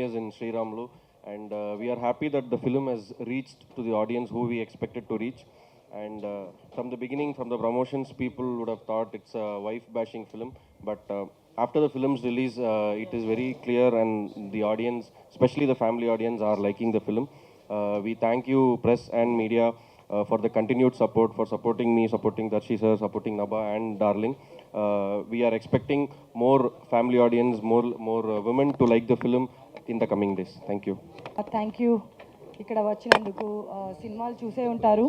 premieres in Sriramlu, and we are happy that the film has reached to the audience who we expected to reach. And from the beginning, from the promotions, people would have thought it's a wife-bashing film, but after the film's release, it is very clear, and the audience, especially the family audience, are liking the film. We thank you, press and media, for the continued support, for supporting me, supporting Darshi sir, supporting Nabha and Darling. We are expecting more family audience, more women to like the film in the coming days. Thank you. Thank you. ఇక్కడ వచ్చినందుకు సినిమాలు చూసే ఉంటారు.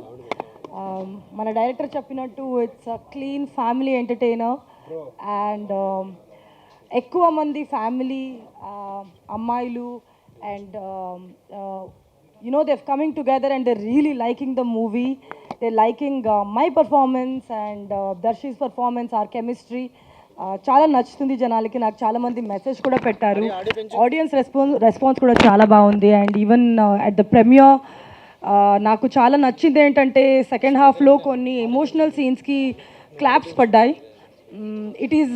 మన director చెప్పినట్టు it's a clean family entertainer and ఎక్కువ మంది family అమ్మాయిలు and they're coming together and they're really liking the movie. They're liking my performance and Darshi's performance, our chemistry. చాలా నచ్చుతుంది జనాలకి. నాకు చాలా మంది మెసేజ్ కూడా పెట్టారు. ఆడియన్స్ రెస్పాన్స్ కూడా చాలా బాగుంది. And even at the premiere నాకు చాలా నచ్చింది ఏంటంటే సెకండ్ హాఫ్లో కొన్ని ఎమోషనల్ సీన్స్కి క్లాప్స్ పడ్డాయి. It is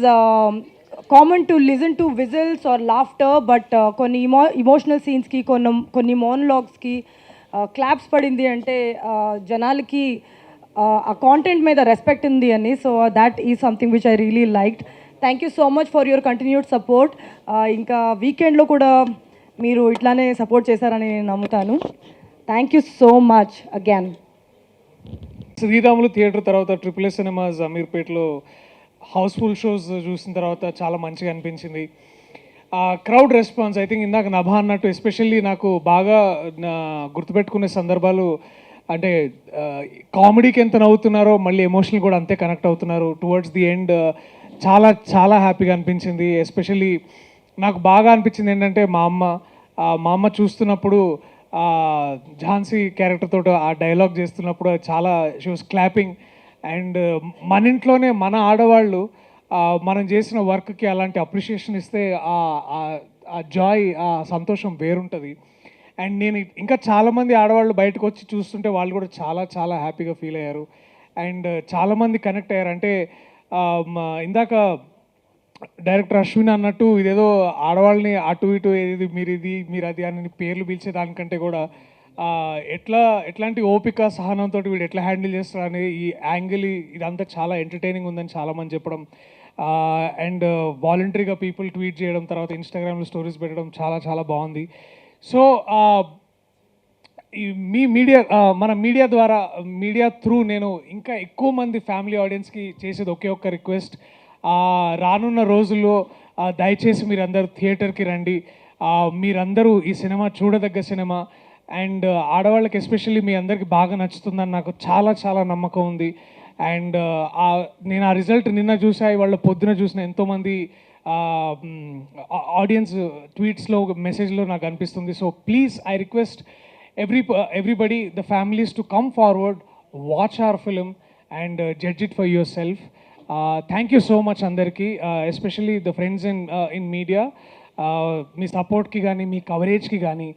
common to listen to whistles or laughter, but కొన్ని ఇమోషనల్ సీన్స్కి కొన్ని మోనలాగ్స్కి క్లాప్స్ పడింది అంటే జనాలకి ఆ కాంటెంట్ మీద రెస్పెక్ట్ ఉంది అని. So that is something which I really liked. Thank you so much for your continued support. ఇంకా వీకెండ్లో కూడా మీరు ఇట్లానే సపోర్ట్ చేశారని నేను నమ్ముతాను. Thank you so much again. Sriramulu theatre తర్వాత AAA సినిమాస్ అమీర్పేట్లో హౌస్ఫుల్ షోస్ చూసిన తర్వాత చాలా మంచిగా అనిపించింది. క్రౌడ్ రెస్పాన్స్ ఐ థింక్ ఇందాక నభా అన్నట్టు ఎస్పెషల్లీ నాకు బాగా గుర్తుపెట్టుకునే సందర్భాలు అంటే కామెడీకి ఎంత నవ్వుతున్నారో మళ్ళీ ఎమోషనల్ కూడా అంతే కనెక్ట్ అవుతున్నారు. టువర్డ్స్ ది ఎండ్ చాలా చాలా హ్యాపీగా అనిపించింది. ఎస్పెషల్లీ నాకు బాగా అనిపించింది ఏంటంటే మా అమ్మ చూస్తున్నప్పుడు ఝాన్సీ క్యారెక్టర్ తోటి ఆ డైలాగ్ చేస్తున్నప్పుడు చాలా షీ వాస్ క్లాపింగ్. అండ్ మన ఇంట్లోనే మన ఆడవాళ్ళు మనం చేసిన వర్క్కి అలాంటి అప్రిషియేషన్ ఇస్తే ఆ జాయ్, ఆ సంతోషం వేరుంటుంది. అండ్ నేను ఇంకా చాలామంది ఆడవాళ్ళు బయటకు వచ్చి చూస్తుంటే వాళ్ళు కూడా చాలా చాలా హ్యాపీగా ఫీల్ అయ్యారు. అండ్ చాలామంది కనెక్ట్ అయ్యారు. అంటే ఇందాక డైరెక్టర్ అశ్విన్ అన్నట్టు ఇదేదో ఆడవాళ్ళని అటు ఇటు ఏది మీరు అది అని పేర్లు పిలిచేదానికంటే కూడా ఎట్లాంటి ఓపిక సహనంతో వీడు ఎట్లా హ్యాండిల్ చేస్తారు అనే ఈ యాంగిల్ ఇదంతా చాలా ఎంటర్టైనింగ్ ఉందని చాలామంది చెప్పడం. అండ్ వాలంటరీగా పీపుల్ ట్వీట్ చేయడం, తర్వాత ఇన్స్టాగ్రామ్లో స్టోరీస్ పెట్టడం చాలా చాలా బాగుంది. సో మీ మన మీడియా త్రూ నేను ఇంకా ఎక్కువ మంది ఫ్యామిలీ ఆడియన్స్కి చేసేది ఒకే ఒక్క రిక్వెస్ట్. రానున్న రోజుల్లో దయచేసి మీరందరూ థియేటర్కి రండి. మీరందరూ ఈ సినిమా చూడదగ్గ సినిమా. అండ్ ఆడవాళ్ళకి ఎస్పెషల్లీ మీ అందరికీ బాగా నచ్చుతుందని నాకు చాలా చాలా నమ్మకం ఉంది. అండ్ నేను ఆ రిజల్ట్ నిన్న చూసా, వాళ్ళ పొద్దున చూసిన ఎంతోమంది ఆడియన్స్ ట్వీట్స్లో మెసేజ్లో నాకు అనిపిస్తుంది. So please I request everybody, the families, to come forward, watch our film and judge it for yourself. Thank you so much andarki, especially the friends in media. మీ సపోర్ట్కి కానీ మీ కవరేజ్కి కానీ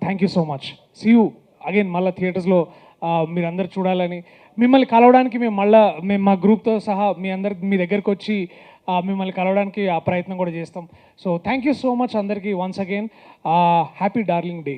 thank you so much. See you again. మళ్ళీ థియేటర్స్లో మీరందరూ చూడాలని, మిమ్మల్ని కలవడానికి మేము మా గ్రూప్తో సహా మీ దగ్గరకు వచ్చి మిమ్మల్ని కలవడానికి ఆ ప్రయత్నం కూడా చేస్తాం. So thank you so much అందరికీ. Once again happy darling day.